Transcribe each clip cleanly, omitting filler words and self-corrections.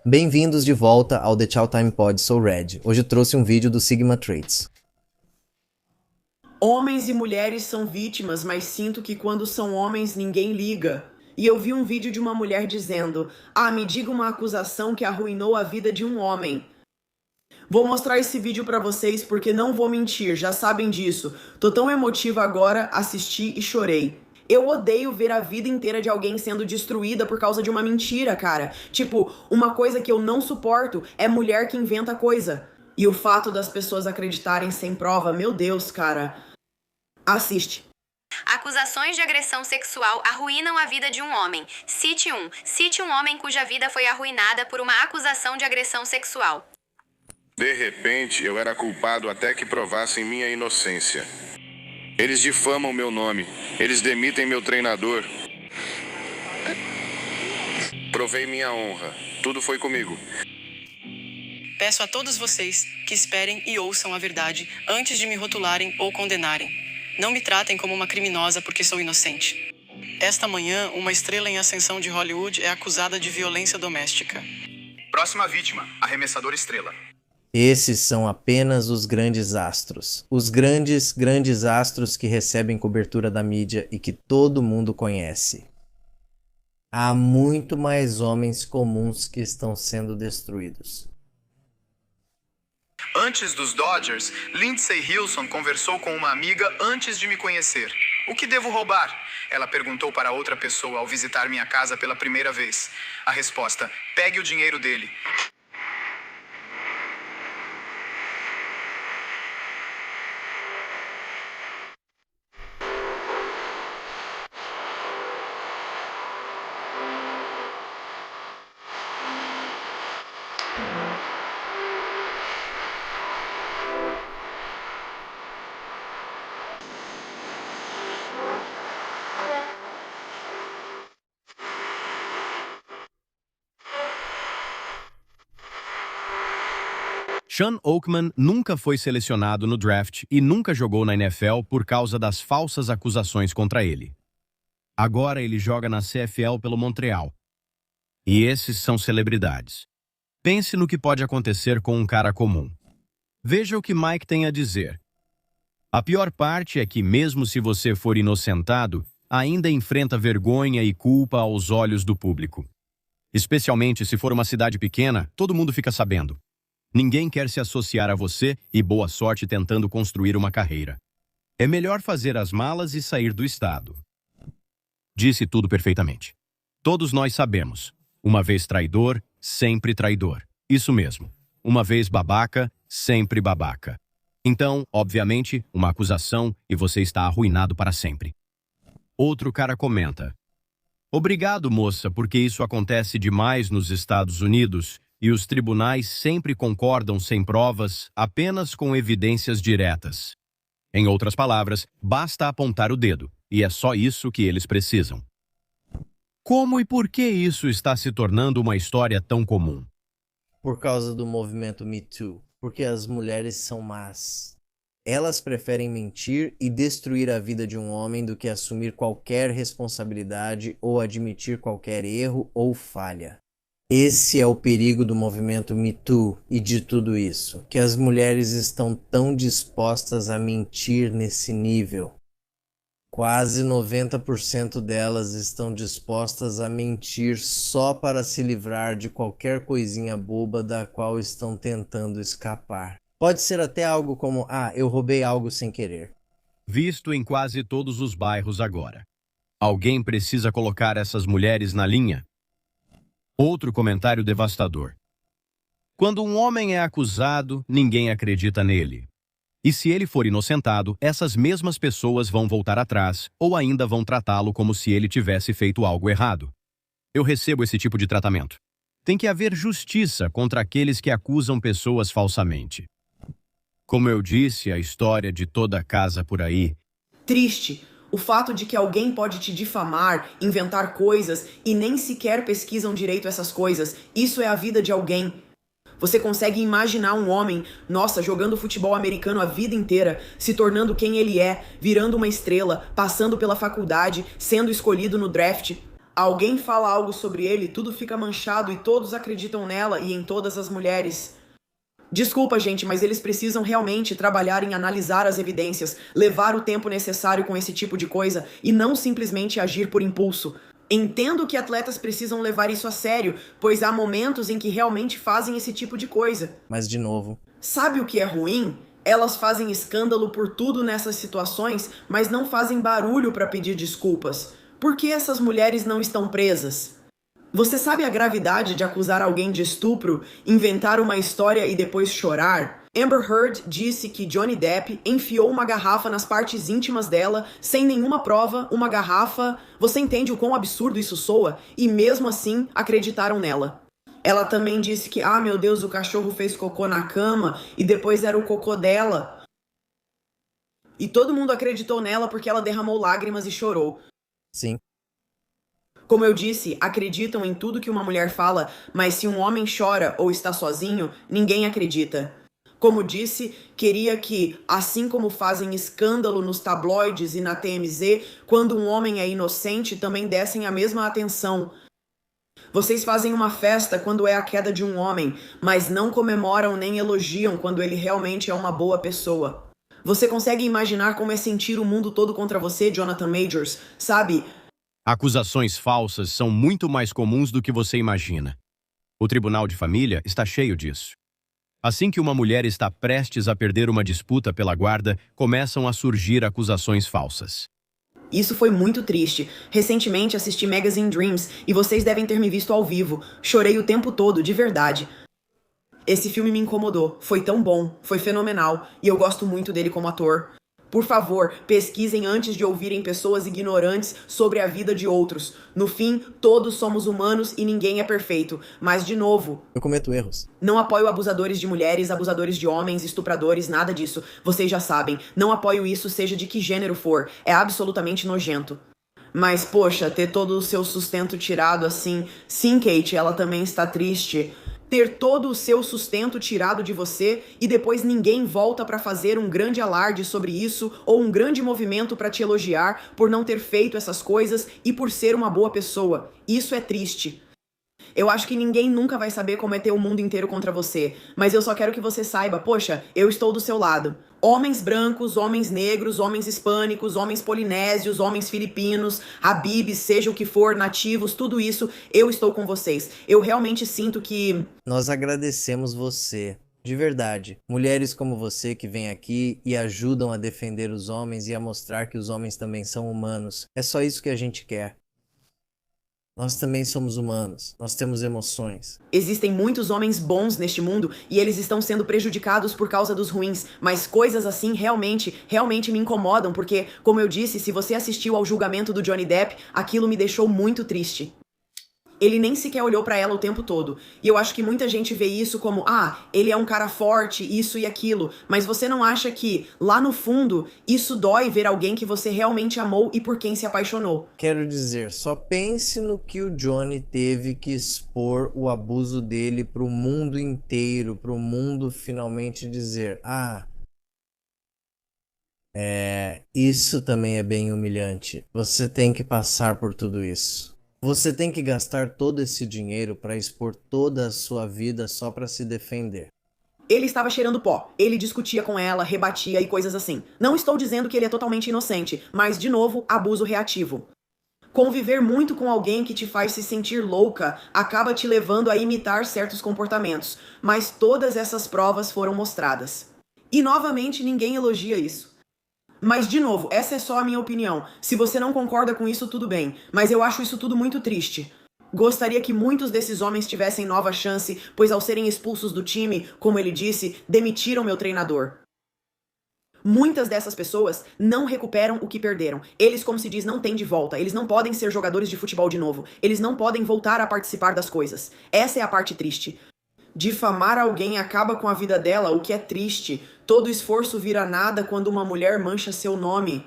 Bem-vindos de volta ao The Chow Time Pod, sou Red. Hoje eu trouxe um vídeo do Sigma Traits. Homens e mulheres são vítimas, mas sinto que quando são homens ninguém liga. E eu vi um vídeo de uma mulher dizendo: me diga uma acusação que arruinou a vida de um homem. Vou mostrar esse vídeo pra vocês porque não vou mentir, já sabem disso. Tô tão emotiva agora, assisti e chorei. Eu odeio ver a vida inteira de alguém sendo destruída por causa de uma mentira, cara. Tipo, uma coisa que eu não suporto é mulher que inventa coisa. E o fato das pessoas acreditarem sem prova, meu Deus, cara. Assiste. Acusações de agressão sexual arruinam a vida de um homem. Cite um homem cuja vida foi arruinada por uma acusação de agressão sexual. De repente, eu era culpado até que provassem minha inocência. Eles difamam meu nome. Eles demitem meu treinador. Provei minha honra. Tudo foi comigo. Peço a todos vocês que esperem e ouçam a verdade antes de me rotularem ou condenarem. Não me tratem como uma criminosa porque sou inocente. Esta manhã, uma estrela em ascensão de Hollywood é acusada de violência doméstica. Próxima vítima, arremessador estrela. Esses são apenas os grandes astros. Os grandes astros que recebem cobertura da mídia e que todo mundo conhece. Há muito mais homens comuns que estão sendo destruídos. Antes dos Dodgers, Lindsay Hilson conversou com uma amiga antes de me conhecer. O que devo roubar? Ela perguntou para outra pessoa ao visitar minha casa pela primeira vez. A resposta: pegue o dinheiro dele. Sean Oakman nunca foi selecionado no draft e nunca jogou na NFL por causa das falsas acusações contra ele. Agora ele joga na CFL pelo Montreal. E esses são celebridades. Pense no que pode acontecer com um cara comum. Veja o que Mike tem a dizer. A pior parte é que, mesmo se você for inocentado, ainda enfrenta vergonha e culpa aos olhos do público. Especialmente se for uma cidade pequena, todo mundo fica sabendo. Ninguém quer se associar a você e boa sorte tentando construir uma carreira. É melhor fazer as malas e sair do estado. Disse tudo perfeitamente. Todos nós sabemos. Uma vez traidor, sempre traidor. Isso mesmo. Uma vez babaca, sempre babaca. Então, obviamente, uma acusação e você está arruinado para sempre. Outro cara comenta: obrigado, moça, porque isso acontece demais nos Estados Unidos e os tribunais sempre concordam sem provas, apenas com evidências diretas. Em outras palavras, basta apontar o dedo, e é só isso que eles precisam. Como e por que isso está se tornando uma história tão comum? Por causa do movimento Me Too. Porque as mulheres são más. Elas preferem mentir e destruir a vida de um homem do que assumir qualquer responsabilidade ou admitir qualquer erro ou falha. Esse é o perigo do movimento Me Too e de tudo isso, que as mulheres estão tão dispostas a mentir nesse nível. Quase 90% delas estão dispostas a mentir só para se livrar de qualquer coisinha boba da qual estão tentando escapar. Pode ser até algo como: eu roubei algo sem querer. Visto em quase todos os bairros agora. Alguém precisa colocar essas mulheres na linha? Outro comentário devastador. Quando um homem é acusado, ninguém acredita nele. E se ele for inocentado, essas mesmas pessoas vão voltar atrás ou ainda vão tratá-lo como se ele tivesse feito algo errado. Eu recebo esse tipo de tratamento. Tem que haver justiça contra aqueles que acusam pessoas falsamente. Como eu disse, a história de toda casa por aí. Triste. O fato de que alguém pode te difamar, inventar coisas e nem sequer pesquisam direito essas coisas, isso é a vida de alguém. Você consegue imaginar um homem, jogando futebol americano a vida inteira, se tornando quem ele é, virando uma estrela, passando pela faculdade, sendo escolhido no draft. Alguém fala algo sobre ele, tudo fica manchado e todos acreditam nela e em todas as mulheres. Desculpa, gente, mas eles precisam realmente trabalhar em analisar as evidências, levar o tempo necessário com esse tipo de coisa e não simplesmente agir por impulso. Entendo que atletas precisam levar isso a sério, pois há momentos em que realmente fazem esse tipo de coisa. Mas de novo, Sabe o que é ruim? Elas fazem escândalo por tudo nessas situações, mas não fazem barulho para pedir desculpas. Por que essas mulheres não estão presas? Você sabe a gravidade de acusar alguém de estupro, inventar uma história e depois chorar? Amber Heard disse que Johnny Depp enfiou uma garrafa nas partes íntimas dela, sem nenhuma prova, uma garrafa. Você entende o quão absurdo isso soa? E mesmo assim, acreditaram nela. Ela também disse que, meu Deus, o cachorro fez cocô na cama e depois era o cocô dela. E todo mundo acreditou nela porque ela derramou lágrimas e chorou. sim. Como eu disse, acreditam em tudo que uma mulher fala, mas se um homem chora ou está sozinho, ninguém acredita. Como disse, queria que, assim como fazem escândalo nos tabloides e na TMZ, quando um homem é inocente, também dessem a mesma atenção. Vocês fazem uma festa quando é a queda de um homem, mas não comemoram nem elogiam quando ele realmente é uma boa pessoa. Você consegue imaginar como é sentir o mundo todo contra você, Jonathan Majors? Sabe? Acusações falsas são muito mais comuns do que você imagina. O Tribunal de Família está cheio disso. Assim que uma mulher está prestes a perder uma disputa pela guarda, começam a surgir acusações falsas. Isso foi muito triste. Recentemente assisti Magazine Dreams e vocês devem ter me visto ao vivo. Chorei o tempo todo, de verdade. Esse filme me incomodou. Foi tão bom, foi fenomenal e eu gosto muito dele como ator. Por favor, pesquisem antes de ouvirem pessoas ignorantes sobre a vida de outros. No fim, todos somos humanos e ninguém é perfeito. Mas, de novo, Eu cometo erros. não apoio abusadores de mulheres, abusadores de homens, estupradores, nada disso. Vocês já sabem. Não apoio isso, seja de que gênero for. É absolutamente nojento. Mas, poxa, ter todo o seu sustento tirado assim... Sim, Kate, ela também está triste. Ter todo o seu sustento tirado de você e depois ninguém volta pra fazer um grande alarde sobre isso ou um grande movimento pra te elogiar por não ter feito essas coisas e por ser uma boa pessoa. Isso é triste. Eu acho que ninguém nunca vai saber como é ter o mundo inteiro contra você, mas eu só quero que você saiba, poxa, eu estou do seu lado. Homens brancos, homens negros, homens hispânicos, homens polinésios, homens filipinos, habibs, seja o que for, nativos, tudo isso, eu estou com vocês. Eu realmente sinto que... Nós agradecemos você. De verdade. Mulheres como você que vêm aqui e ajudam a defender os homens e a mostrar que os homens também são humanos. É só isso que a gente quer. Nós também somos humanos, nós temos emoções. Existem muitos homens bons neste mundo e eles estão sendo prejudicados por causa dos ruins, mas coisas assim realmente me incomodam porque, como eu disse, se você assistiu ao julgamento do Johnny Depp, aquilo me deixou muito triste. Ele nem sequer olhou pra ela o tempo todo. E eu acho que muita gente vê isso como, ele é um cara forte, isso e aquilo. Mas você não acha que, lá no fundo, isso dói ver alguém que você realmente amou e por quem se apaixonou? Quero dizer, só pense no que o Johnny teve que expor o abuso dele pro mundo inteiro, pro mundo finalmente dizer, isso também é bem humilhante. Você tem que passar por tudo isso. Você tem que gastar todo esse dinheiro para expor toda a sua vida só para se defender. Ele estava cheirando pó. Ele discutia com ela, rebatia e coisas assim. Não estou dizendo que ele é totalmente inocente, mas, de novo, abuso reativo. Conviver muito com alguém que te faz se sentir louca acaba te levando a imitar certos comportamentos, mas todas essas provas foram mostradas. E, novamente, ninguém elogia isso. Mas, de novo, essa é só a minha opinião. Se você não concorda com isso, tudo bem. Mas eu acho isso tudo muito triste. Gostaria que muitos desses homens tivessem nova chance, pois ao serem expulsos do time, como ele disse, demitiram meu treinador. Muitas dessas pessoas não recuperam o que perderam. Eles, como se diz, não têm de volta. Eles não podem ser jogadores de futebol de novo. Eles não podem voltar a participar das coisas. Essa é a parte triste. Difamar alguém acaba com a vida dela, o que é triste. Todo esforço vira nada quando uma mulher mancha seu nome.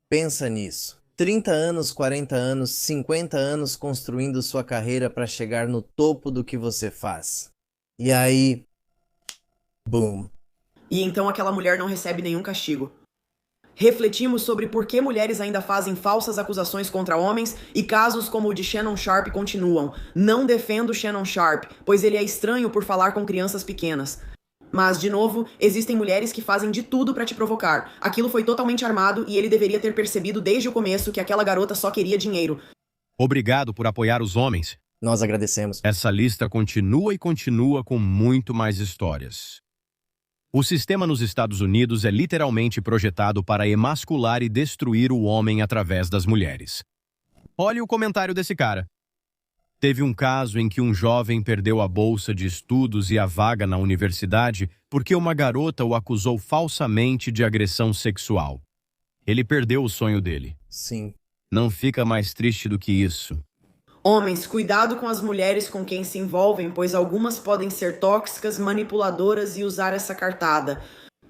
Pensa nisso. 30 anos, 40 anos, 50 anos construindo sua carreira para chegar no topo do que você faz. E aí... Boom. E então aquela mulher não recebe nenhum castigo. Refletimos sobre por que mulheres ainda fazem falsas acusações contra homens e casos como o de Shannon Sharp continuam. Não defendo Shannon Sharp, pois ele é estranho por falar com crianças pequenas. Mas, de novo, existem mulheres que fazem de tudo pra te provocar. Aquilo foi totalmente armado e ele deveria ter percebido desde o começo que aquela garota só queria dinheiro. Obrigado por apoiar os homens. Nós agradecemos. Essa lista continua e continua com muito mais histórias. O sistema nos Estados Unidos é literalmente projetado para emascular e destruir o homem através das mulheres. Olhe o comentário desse cara. Teve um caso em que um jovem perdeu a bolsa de estudos e a vaga na universidade porque uma garota o acusou falsamente de agressão sexual. Ele perdeu o sonho dele. Sim. Não fica mais triste do que isso. Homens, cuidado com as mulheres com quem se envolvem, pois algumas podem ser tóxicas, manipuladoras e usar essa cartada.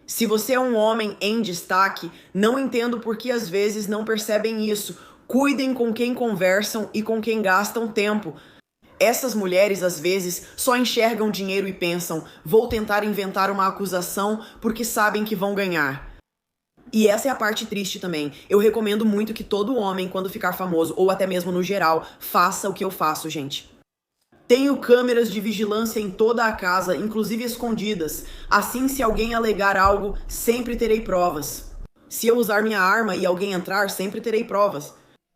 Se você é um homem em destaque, não entendo por que às vezes não percebem isso. Cuidem com quem conversam e com quem gastam tempo. Essas mulheres, às vezes, só enxergam dinheiro e pensam, vou tentar inventar uma acusação porque sabem que vão ganhar. E essa é a parte triste também. Eu recomendo muito que todo homem, quando ficar famoso, ou até mesmo no geral, faça o que eu faço, gente. Tenho câmeras de vigilância em toda a casa, inclusive escondidas. Assim, se alguém alegar algo, sempre terei provas. Se eu usar minha arma e alguém entrar, sempre terei provas.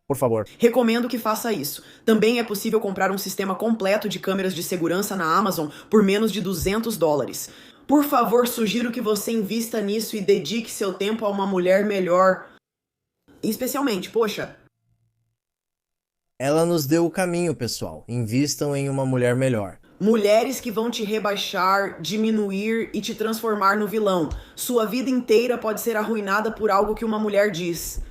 Por favor. Recomendo que faça isso. Também é possível comprar um sistema completo de câmeras de segurança na Amazon por menos de $200. Por favor, sugiro que você invista nisso e dedique seu tempo a uma mulher melhor. Especialmente, poxa. Ela nos deu o caminho, pessoal. Invistam em uma mulher melhor. Mulheres que vão te rebaixar, diminuir e te transformar no vilão. Sua vida inteira pode ser arruinada por algo que uma mulher diz.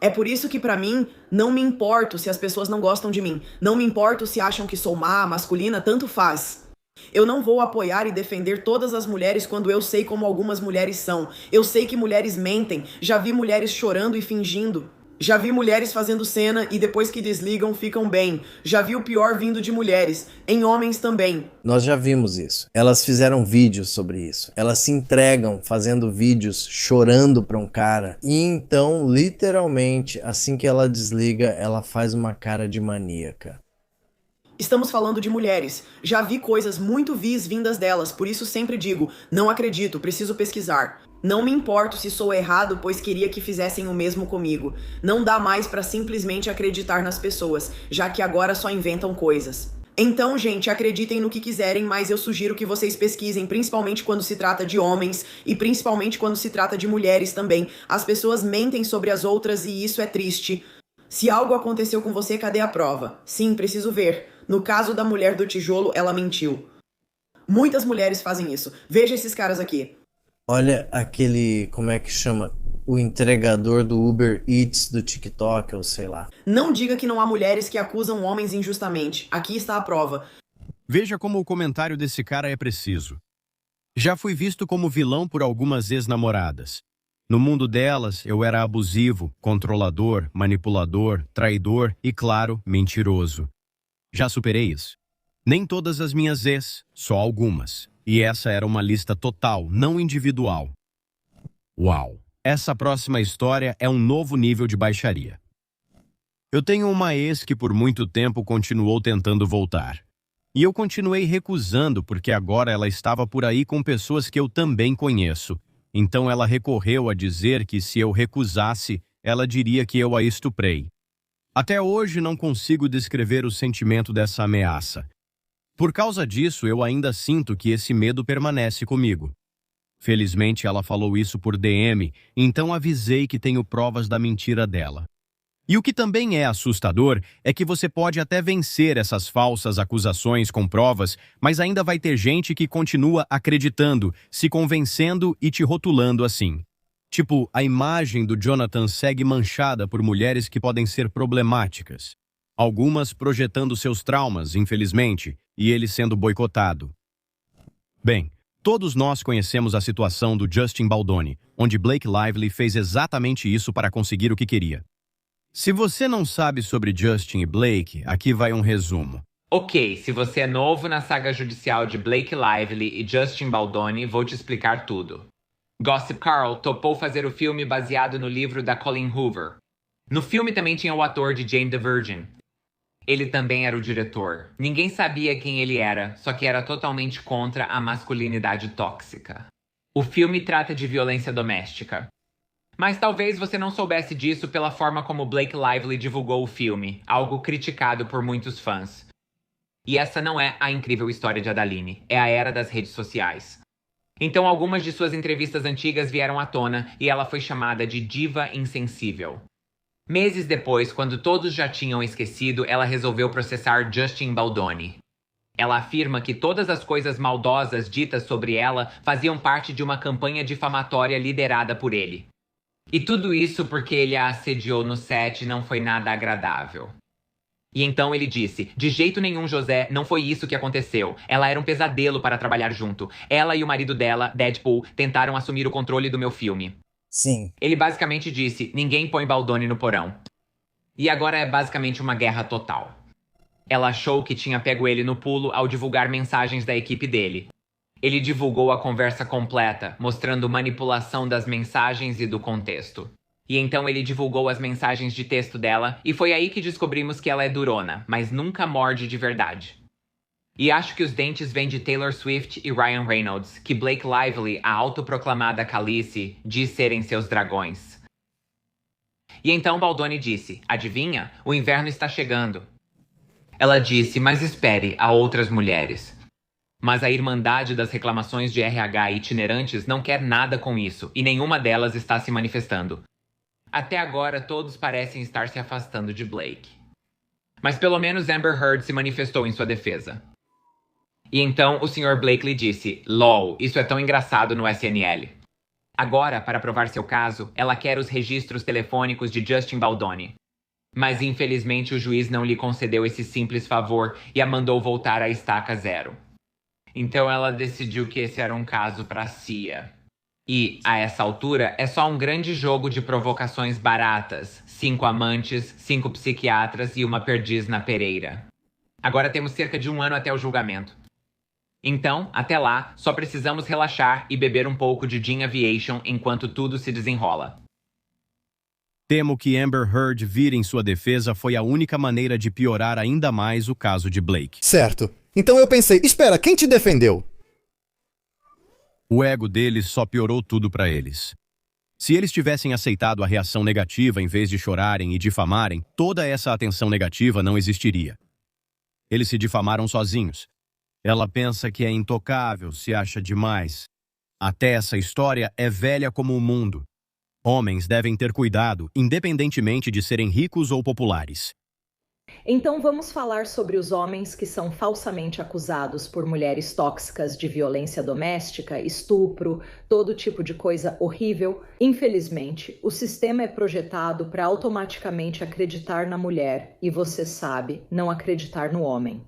É por isso que, pra mim, não me importo se as pessoas não gostam de mim. Não me importo se acham que sou má, masculina, tanto faz. Eu não vou apoiar e defender todas as mulheres quando eu sei como algumas mulheres são. Eu sei que mulheres mentem. Já vi mulheres chorando e fingindo. Já vi mulheres fazendo cena e depois que desligam ficam bem. Já vi o pior vindo de mulheres. Em homens também. Nós já vimos isso. Elas fizeram vídeos sobre isso. Elas se entregam fazendo vídeos chorando pra um cara. E então, literalmente, assim que ela desliga, ela faz uma cara de maníaca. Estamos falando de mulheres. Já vi coisas muito vis vindas delas, por isso sempre digo, não acredito, preciso pesquisar. Não me importo se sou errado, pois queria que fizessem o mesmo comigo. Não dá mais pra simplesmente acreditar nas pessoas, já que agora só inventam coisas. Então, gente, acreditem no que quiserem, mas eu sugiro que vocês pesquisem, principalmente quando se trata de homens e principalmente quando se trata de mulheres também. As pessoas mentem sobre as outras e isso é triste. Se algo aconteceu com você, cadê a prova? Sim, preciso ver. No caso da mulher do tijolo, ela mentiu. Muitas mulheres fazem isso. Veja esses caras aqui. Olha aquele, como é que chama? O entregador do Uber Eats do TikTok, ou sei lá. Não diga que não há mulheres que acusam homens injustamente. Aqui está a prova. Veja como o comentário desse cara é preciso. Já fui visto como vilão por algumas ex-namoradas. No mundo delas, eu era abusivo, controlador, manipulador, traidor e, claro, mentiroso. Já superei isso. Nem todas as minhas ex, só algumas. E essa era uma lista total, não individual. Uau! Essa próxima história é um novo nível de baixaria. Eu tenho uma ex que por muito tempo continuou tentando voltar. E eu continuei recusando porque agora ela estava por aí com pessoas que eu também conheço. Então ela recorreu a dizer que se eu recusasse, ela diria que eu a estuprei. Até hoje não consigo descrever o sentimento dessa ameaça. Por causa disso, eu ainda sinto que esse medo permanece comigo. Felizmente ela falou isso por DM, então avisei que tenho provas da mentira dela. E o que também é assustador é que você pode até vencer essas falsas acusações com provas, mas ainda vai ter gente que continua acreditando, se convencendo e te rotulando assim. Tipo, a imagem do Jonathan segue manchada por mulheres que podem ser problemáticas. Algumas projetando seus traumas, infelizmente, e ele sendo boicotado. Bem, todos nós conhecemos a situação do Justin Baldoni, onde Blake Lively fez exatamente isso para conseguir o que queria. Se você não sabe sobre Justin e Blake, aqui vai um resumo. Ok, se você é novo na saga judicial de Blake Lively e Justin Baldoni, vou te explicar tudo. Gossip Girl topou fazer o filme baseado no livro da Colleen Hoover. No filme também tinha o ator de Jane the Virgin. Ele também era o diretor. Ninguém sabia quem ele era, só que era totalmente contra a masculinidade tóxica. O filme trata de violência doméstica. Mas talvez você não soubesse disso pela forma como Blake Lively divulgou o filme, algo criticado por muitos fãs. E essa não é a incrível história de Adaline, é a era das redes sociais. Então algumas de suas entrevistas antigas vieram à tona e ela foi chamada de diva insensível. Meses depois, quando todos já tinham esquecido, ela resolveu processar Justin Baldoni. Ela afirma que todas as coisas maldosas ditas sobre ela faziam parte de uma campanha difamatória liderada por ele. E tudo isso porque ele a assediou no set e não foi nada agradável. E então ele disse, de jeito nenhum, José, não foi isso que aconteceu. Ela era um pesadelo para trabalhar junto. Ela e o marido dela, Deadpool, tentaram assumir o controle do meu filme. Sim. Ele basicamente disse, ninguém põe Baldoni no porão. E agora é basicamente uma guerra total. Ela achou que tinha pego ele no pulo ao divulgar mensagens da equipe dele. Ele divulgou a conversa completa, mostrando manipulação das mensagens e do contexto. E então ele divulgou as mensagens de texto dela, e foi aí que descobrimos que ela é durona, mas nunca morde de verdade. E acho que os dentes vêm de Taylor Swift e Ryan Reynolds, que Blake Lively, a autoproclamada Khaleesi, diz serem seus dragões. E então Baldoni disse, adivinha? O inverno está chegando. Ela disse, mas espere, há outras mulheres. Mas a Irmandade das Reclamações de RH itinerantes não quer nada com isso, e nenhuma delas está se manifestando. Até agora, todos parecem estar se afastando de Blake. Mas pelo menos Amber Heard se manifestou em sua defesa. E então o Sr. Blakely disse, LOL, isso é tão engraçado no SNL. Agora, para provar seu caso, ela quer os registros telefônicos de Justin Baldoni. Mas infelizmente o juiz não lhe concedeu esse simples favor e a mandou voltar à estaca zero. Então ela decidiu que esse era um caso para a CIA. E, a essa altura, é só um grande jogo de provocações baratas. 5 amantes, 5 psiquiatras e uma perdiz na pereira. Agora temos cerca de 1 ano até o julgamento. Então, até lá, só precisamos relaxar e beber um pouco de Gin Aviation enquanto tudo se desenrola. Temo que Amber Heard vir em sua defesa foi a única maneira de piorar ainda mais o caso de Blake. Certo. Então eu pensei, espera, quem te defendeu? O ego deles só piorou tudo para eles. Se eles tivessem aceitado a reação negativa em vez de chorarem e difamarem, toda essa atenção negativa não existiria. Eles se difamaram sozinhos. Ela pensa que é intocável, se acha demais. Até essa história é velha como o mundo. Homens devem ter cuidado, independentemente de serem ricos ou populares. Então vamos falar sobre os homens que são falsamente acusados por mulheres tóxicas de violência doméstica, estupro, todo tipo de coisa horrível. Infelizmente, o sistema é projetado para automaticamente acreditar na mulher e, você sabe, não acreditar no homem.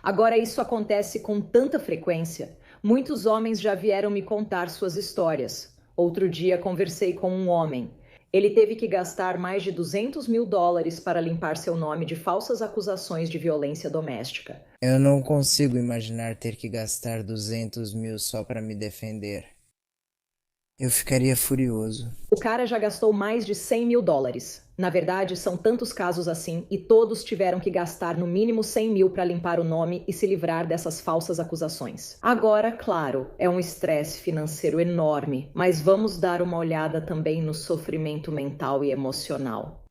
Agora isso acontece com tanta frequência. Muitos homens já vieram me contar suas histórias. Outro dia conversei com um homem. Ele teve que gastar mais de $200 mil para limpar seu nome de falsas acusações de violência doméstica. Eu não consigo imaginar ter que gastar 200 mil só para me defender. Eu ficaria furioso. O cara já gastou mais de $100 mil. Na verdade, são tantos casos assim e todos tiveram que gastar no mínimo 100 mil para limpar o nome e se livrar dessas falsas acusações. Agora, claro, é um estresse financeiro enorme, mas vamos dar uma olhada também no sofrimento mental e emocional.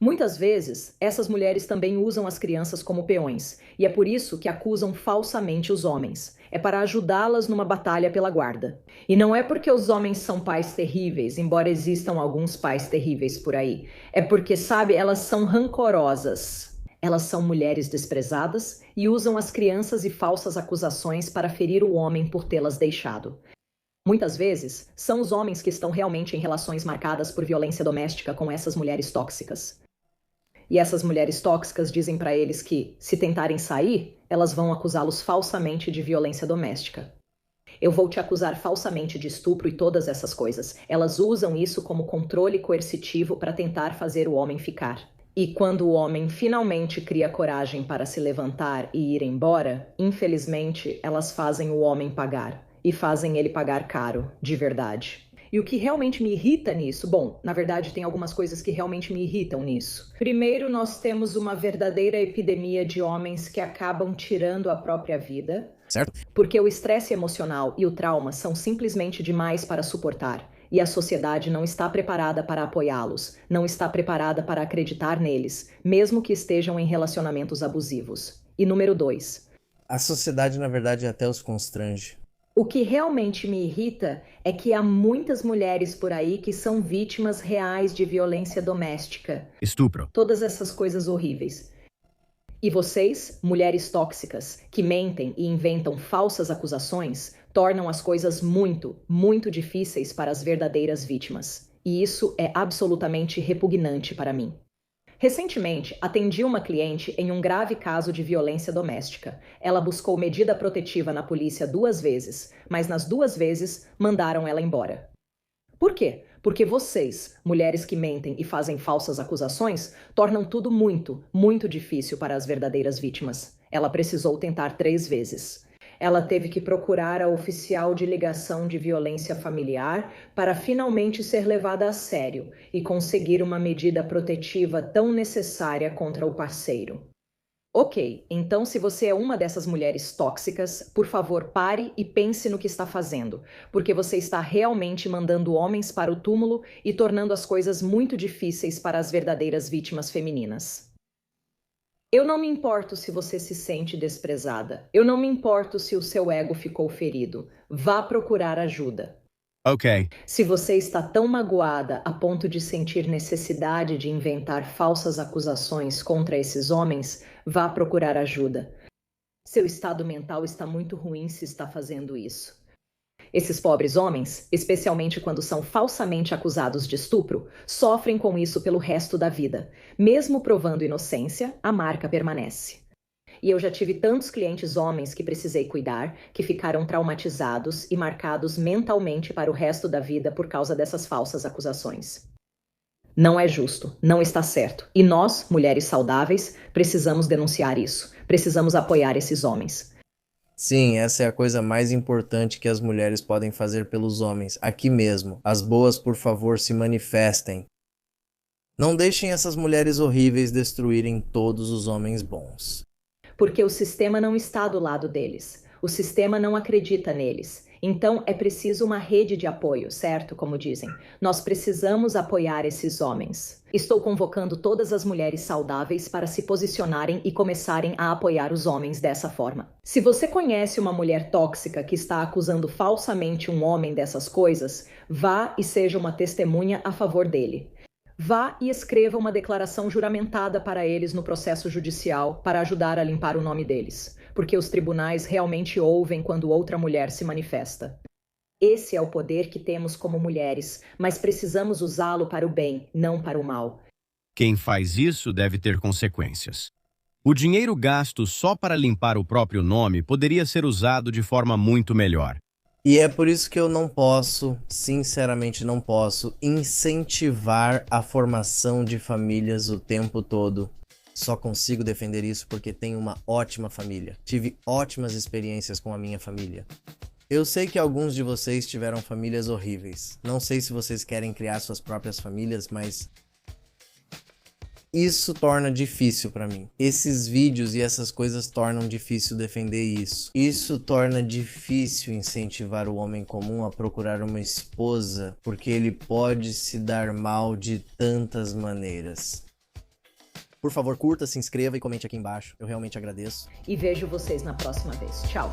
Muitas vezes, essas mulheres também usam as crianças como peões, e é por isso que acusam falsamente os homens. É para ajudá-las numa batalha pela guarda. E não é porque os homens são pais terríveis, embora existam alguns pais terríveis por aí. É porque, sabe, elas são rancorosas. Elas são mulheres desprezadas e usam as crianças e falsas acusações para ferir o homem por tê-las deixado. Muitas vezes, são os homens que estão realmente em relações marcadas por violência doméstica com essas mulheres tóxicas. E essas mulheres tóxicas dizem para eles que, se tentarem sair, elas vão acusá-los falsamente de violência doméstica. Eu vou te acusar falsamente de estupro e todas essas coisas. Elas usam isso como controle coercitivo para tentar fazer o homem ficar. E quando o homem finalmente cria coragem para se levantar e ir embora, infelizmente, elas fazem o homem pagar. E fazem ele pagar caro, de verdade. E o que realmente me irrita nisso? Bom, na verdade tem algumas coisas que realmente me irritam nisso. Primeiro, nós temos uma verdadeira epidemia de homens que acabam tirando a própria vida. Certo? Porque o estresse emocional e o trauma são simplesmente demais para suportar. E a sociedade não está preparada para apoiá-los, não está preparada para acreditar neles, mesmo que estejam em relacionamentos abusivos. E número 2. A sociedade, na verdade, até os constrange. O que realmente me irrita é que há muitas mulheres por aí que são vítimas reais de violência doméstica. Estupro. Todas essas coisas horríveis. E vocês, mulheres tóxicas, que mentem e inventam falsas acusações, tornam as coisas muito, muito difíceis para as verdadeiras vítimas. E isso é absolutamente repugnante para mim. Recentemente, atendi uma cliente em um grave caso de violência doméstica. Ela buscou medida protetiva na polícia 2 vezes, mas nas 2 vezes mandaram ela embora. Por quê? Porque vocês, mulheres que mentem e fazem falsas acusações, tornam tudo muito, muito difícil para as verdadeiras vítimas. Ela precisou tentar 3 vezes. Ela teve que procurar a oficial de ligação de violência familiar para finalmente ser levada a sério e conseguir uma medida protetiva tão necessária contra o parceiro. Ok, então se você é uma dessas mulheres tóxicas, por favor pare e pense no que está fazendo, porque você está realmente mandando homens para o túmulo e tornando as coisas muito difíceis para as verdadeiras vítimas femininas. Eu não me importo se você se sente desprezada. Eu não me importo se o seu ego ficou ferido. Vá procurar ajuda. Ok. Se você está tão magoada a ponto de sentir necessidade de inventar falsas acusações contra esses homens, vá procurar ajuda. Seu estado mental está muito ruim se está fazendo isso. Esses pobres homens, especialmente quando são falsamente acusados de estupro, sofrem com isso pelo resto da vida. Mesmo provando inocência, a marca permanece. E eu já tive tantos clientes homens que precisei cuidar, que ficaram traumatizados e marcados mentalmente para o resto da vida por causa dessas falsas acusações. Não é justo, não está certo. E nós, mulheres saudáveis, precisamos denunciar isso. Precisamos apoiar esses homens. Sim, essa é a coisa mais importante que as mulheres podem fazer pelos homens. Aqui mesmo. As boas, por favor, se manifestem. Não deixem essas mulheres horríveis destruírem todos os homens bons. Porque o sistema não está do lado deles. O sistema não acredita neles. Então é preciso uma rede de apoio, certo? Como dizem. Nós precisamos apoiar esses homens. Estou convocando todas as mulheres saudáveis para se posicionarem e começarem a apoiar os homens dessa forma. Se você conhece uma mulher tóxica que está acusando falsamente um homem dessas coisas, vá e seja uma testemunha a favor dele. Vá e escreva uma declaração juramentada para eles no processo judicial para ajudar a limpar o nome deles, porque os tribunais realmente ouvem quando outra mulher se manifesta. Esse é o poder que temos como mulheres, mas precisamos usá-lo para o bem, não para o mal. Quem faz isso deve ter consequências. O dinheiro gasto só para limpar o próprio nome poderia ser usado de forma muito melhor. E é por isso que eu não posso, sinceramente não posso, incentivar a formação de famílias o tempo todo. Só consigo defender isso porque tenho uma ótima família. Tive ótimas experiências com a minha família. Eu sei que alguns de vocês tiveram famílias horríveis. Não sei se vocês querem criar suas próprias famílias, mas isso torna difícil pra mim. Esses vídeos e essas coisas tornam difícil defender isso. Isso torna difícil incentivar o homem comum a procurar uma esposa, porque ele pode se dar mal de tantas maneiras. Por favor, curta, se inscreva e comente aqui embaixo. Eu realmente agradeço. E vejo vocês na próxima vez. Tchau!